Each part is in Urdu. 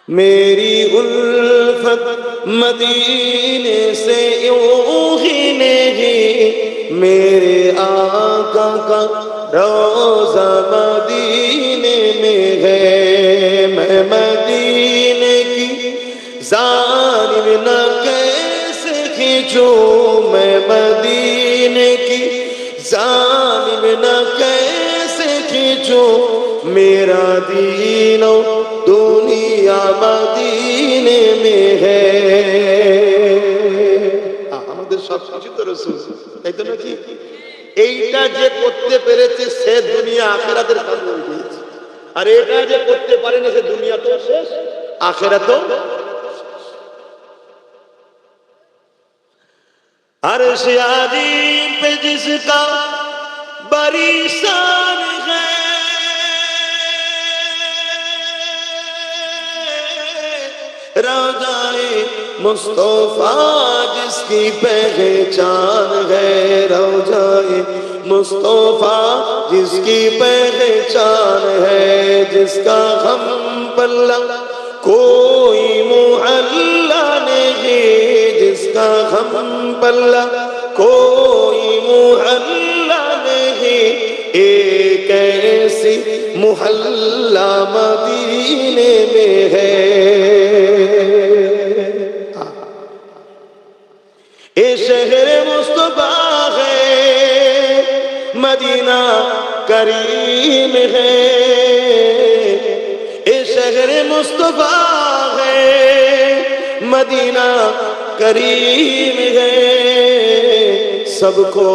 میری الفت مدینے سے یوں ہی نہیں، میرے آقا کا روضہ مدینے میں ہے۔ میں مدینے کی جانب نہ کیسے کھینچوں، میں مدینے کی جانب نہ کیسے کھینچوں، میرا دین و دنیا مدینے میں ہے۔ আমাদের সব কিছু তো রাসূল, তাই তো নাকি? এইটা যে করতে পেরেছে সে দুনিয়া আখিরাতের কাজ হয়ে গিয়েছে, আর এটা যে করতে পারে না সে দুনিয়া তো শেষ, আখিরাতও। عرش عظیم پہ جس کا بڑی شان ہے، روضہ مصطفیٰ جس کی پہچان ہے، روضہ مصطفیٰ جس کی پہچان ہے، جس کا ہم پلہ کوئی محلہ نہیں، جس کا ہم پلہ کوئی محلہ نہیں، ایک ایسی محلہ مدینے میں ہے۔ اے شہر مصطفیٰ ہے، مدینہ کریم ہے، اے شہر مصطفیٰ ہے، مدینہ کریم ہے، سب کو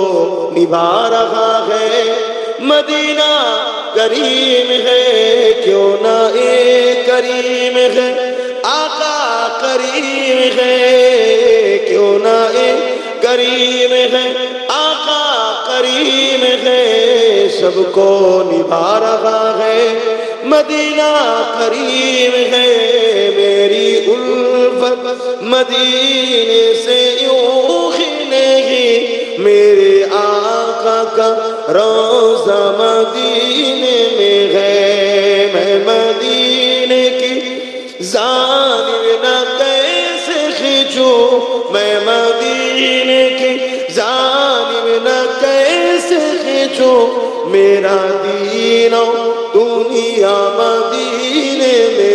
نبھا رہا ہے، مدینہ کریم ہے، کیوں نہ ایک کریم ہے، آقا کریم ہے، کیوں نہ ایک کریم ہے، آقا کریم ہے، سب کو نبھا رہا ہے، مدینہ کریم ہے۔ میری الفت مدینے سے یوں ہی نہیں، میرے آقا کا روضہ مدینے میں ہے۔ میں مدینے کی جانب نہ کیسے کھینچوں، میں مدینے کی جانب نہ کیسے کھینچوں، میرا دین و دنیا مدینے میں